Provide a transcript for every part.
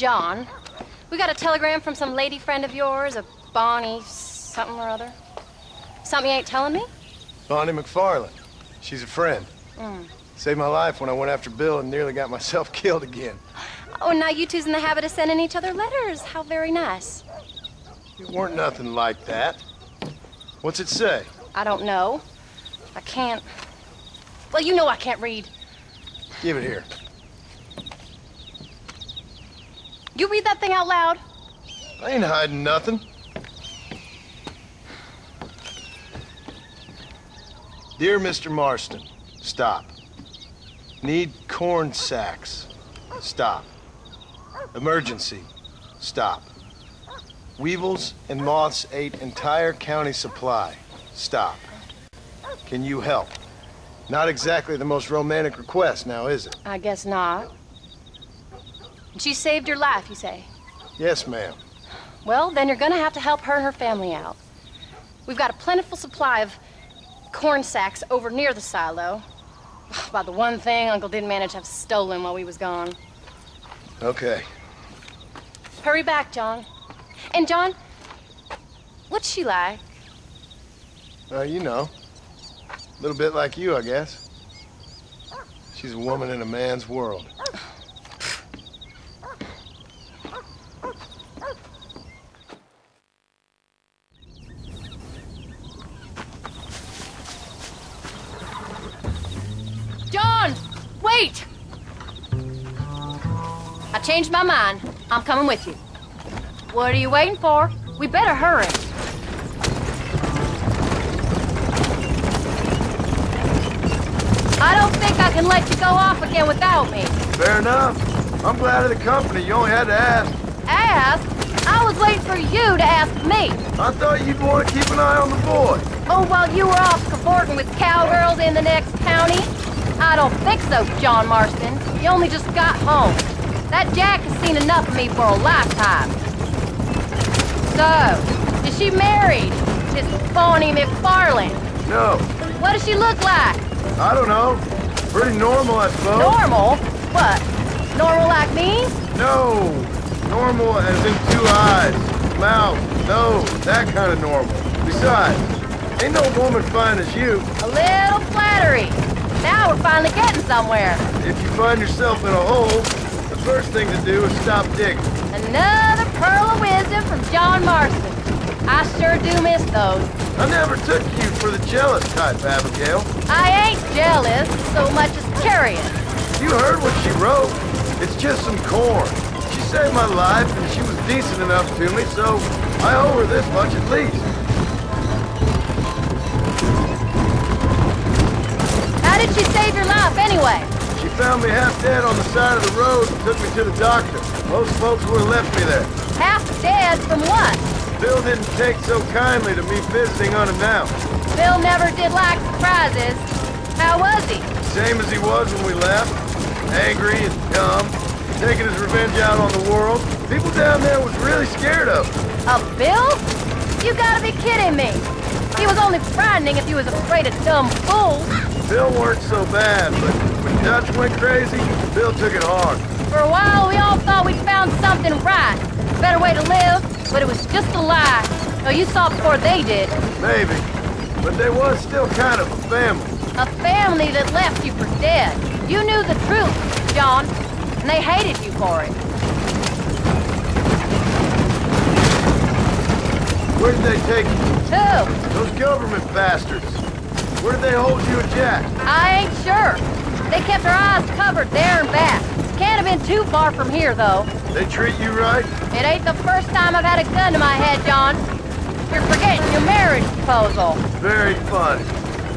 John. We got a telegram from some lady friend of yours, a Bonnie something or other. Something you ain't telling me? Bonnie McFarland. She's a friend. Saved my life when I went after Bill and nearly got myself killed again. Oh, and now you two's in the habit of sending each other letters. How very nice. It weren't nothing like that. What's it say? I don't know. I can't... Well, you know I can't read. Give it here. You read that thing out loud? I ain't hiding nothing. Dear Mr. Marston, stop. Need corn sacks. Stop. Emergency. Stop. Weevils and moths ate entire county supply. Stop. Can you help? Not exactly the most romantic request now, is it? I guess not. She saved your life, you say? Yes, ma'am. Well, then you're gonna have to help her and her family out. We've got a plentiful supply of corn sacks over near the silo. About the one thing Uncle didn't manage to have stolen while we was gone. Okay. Hurry back, John. And John, what's she like? You know. A little bit like you, I guess. She's a woman in a man's world. John, wait! I changed my mind. I'm coming with you. What are you waiting for? We better hurry. I don't think I can let you go off again without me. Fair enough. I'm glad of the company. You only had to ask. Ask? I was waiting for you to ask me. I thought you'd want to keep an eye on the boy. Oh, while you were off cavorting with cowgirls in the next county? I don't think so, John Marston. You only just got home. That Jack has seen enough of me for a lifetime. So, is she married? This Bonnie McFarland? No. What does she look like? I don't know. Pretty normal, I suppose. Normal? What? Normal like me? No. Normal as in 2 eyes, mouth, nose, that kind of normal. Besides, ain't no woman fine as you. A little flattery. Now we're finally getting somewhere. If you find yourself in a hole, the first thing to do is stop digging. Another pearl of wisdom from John Marston. I sure do miss those. I never took you for the jealous type, Abigail. I ain't jealous so much as curious. You heard what she wrote. It's just some corn. She saved my life, and she was decent enough to me, so I owe her this much at least. How did she save your life anyway? She found me half dead on the side of the road and took me to the doctor. Most folks would have left me there. Half dead from what? Bill didn't take so kindly to me visiting unannounced. Bill never did like surprises. How was he? Same as he was when we left. Angry and dumb. Taking his revenge out on the world. People down there was really scared of him. Of Bill? You gotta be kidding me. He was only frightening if he was afraid of dumb fools. Bill weren't so bad, but when Dutch went crazy, Bill took it hard. For a while, we all thought we'd found something right. A better way to live, but it was just a lie. Oh, you saw before they did. Maybe. But they was still kind of a family. A family that left you for dead. You knew the truth, John, and they hated you for it. Where did they take you? Who? Those government bastards. Where did they hold you and Jack? I ain't sure. They kept our eyes covered there and back. Can't have been too far from here, though. They treat you right? It ain't the first time I've had a gun to my head, John. You're forgetting your marriage proposal. Very funny.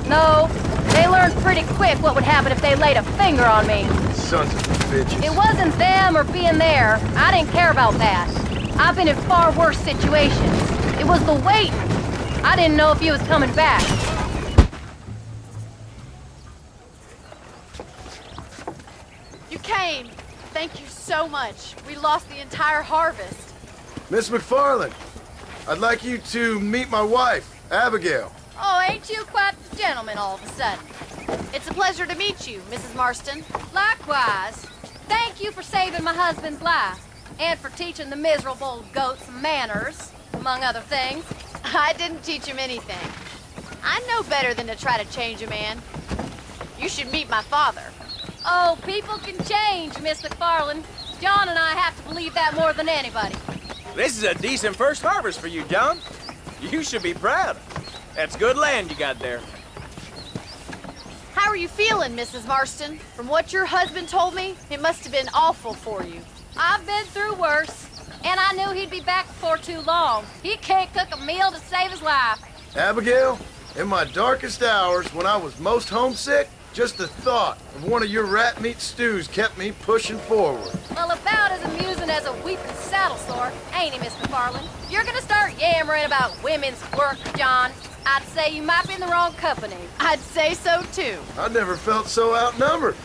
No, they learned pretty quick what would happen if they laid a finger on me. Sons of bitches. It wasn't them or being there. I didn't care about that. I've been in far worse situations. It was the waiting. I didn't know if you was coming back. You came. Thank you so much. We lost the entire harvest. Miss McFarland, I'd like you to meet my wife, Abigail. Oh, ain't you quite the gentleman all of a sudden? It's a pleasure to meet you, Mrs. Marston. Likewise. Thank you for saving my husband's life. And for teaching the miserable goats manners, among other things. I didn't teach him anything. I know better than to try to change a man. You should meet my father. Oh, people can change, Miss McFarland. John and I have to believe that more than anybody. This is a decent first harvest for you, John. You should be proud. That's good land you got there. How are you feeling, Mrs. Marston? From what your husband told me, it must have been awful for you. I've been through worse, and I knew he'd be back before too long. He can't cook a meal to save his life. Abigail, in my darkest hours, when I was most homesick, just the thought of one of your rat meat stews kept me pushing forward. Well, about as amusing as a weeping saddle sore, ain't he, Miss McFarland? You're gonna start yammering about women's work, John. I'd say you might be in the wrong company. I'd say so, too. I never felt so outnumbered.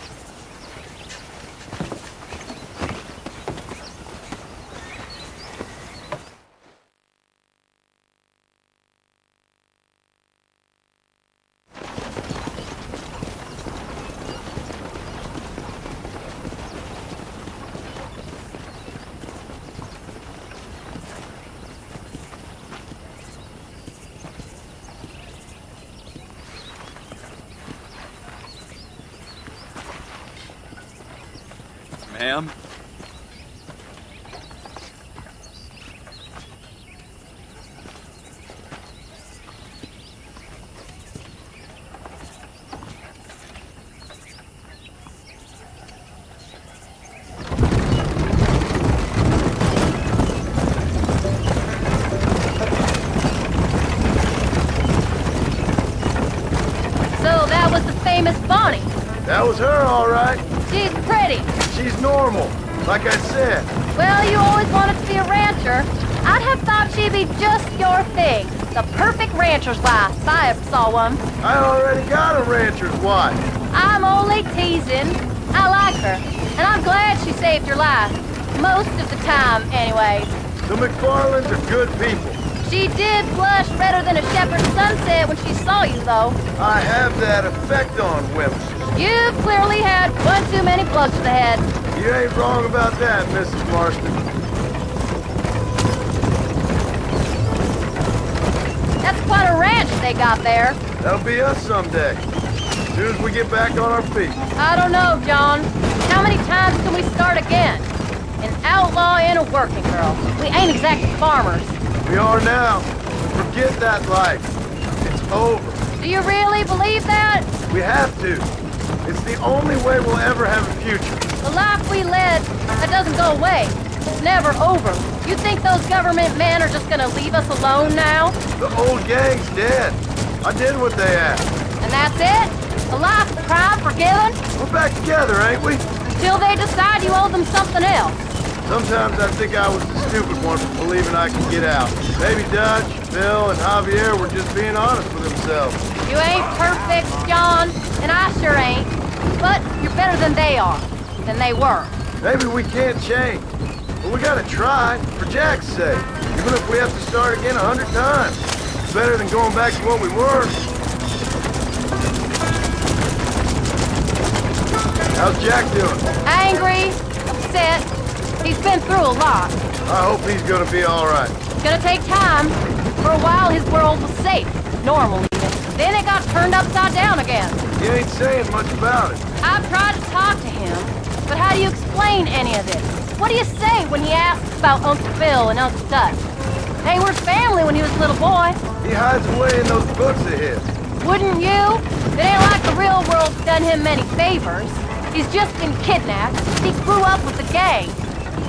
Ma'am? So that was the famous Bonnie. That was her, all right. She's pretty. She's normal, like I said. Well, you always wanted to be a rancher. I'd have thought she'd be just your thing. The perfect rancher's wife, if I ever saw one. I already got a rancher's wife. I'm only teasing. I like her, and I'm glad she saved your life. Most of the time, anyways. The McFarlands are good people. She did blush redder than a shepherd's sunset when she saw you, though. I have that effect on women. You've clearly had one too many plugs to the head. You ain't wrong about that, Mrs. Marston. That's quite a ranch they got there. That'll be us someday. As soon as we get back on our feet. I don't know, John. How many times can we start again? An outlaw and a working girl. We ain't exactly farmers. We are now. Forget that life. It's over. Do you really believe that? We have to. It's the only way we'll ever have a future. The life we led, that doesn't go away. It's never over. You think those government men are just gonna leave us alone now? The old gang's dead. I did what they asked. And that's it? A life of crime forgiven? We're back together, ain't we? Until they decide you owe them something else. Sometimes I think I was the stupid one for believing I could get out. Maybe Dutch, Bill, and Javier were just being honest with themselves. You ain't perfect, John, and I sure ain't. But you're better than they are, than they were. Maybe we can't change, but we gotta try, for Jack's sake. Even if we have to start again 100 times. It's better than going back to what we were. How's Jack doing? Angry, upset. He's been through a lot. I hope he's gonna be all right. It's gonna take time. For a while, his world was safe, normal even. Then it got turned upside down again. He ain't saying much about it. I've tried to talk to him, but how do you explain any of this? What do you say when he asks about Uncle Phil and Uncle Dutch? They were family when he was a little boy. He hides away in those books of his. Wouldn't you? It ain't like the real world's done him many favors. He's just been kidnapped. He grew up with the gang.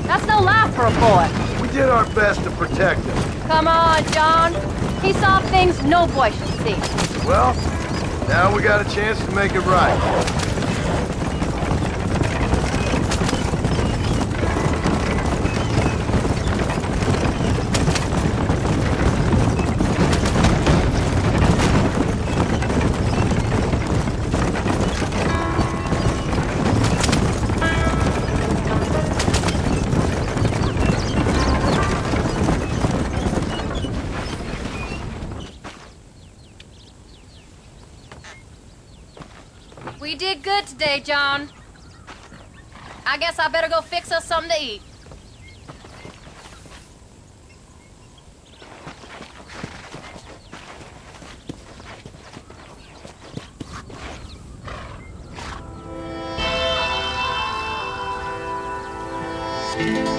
That's no life for a boy. We did our best to protect him. Come on, John. He saw things no boy should see. Well, now we got a chance to make it right. We did good today, John. I guess I better go fix us something to eat. Stop.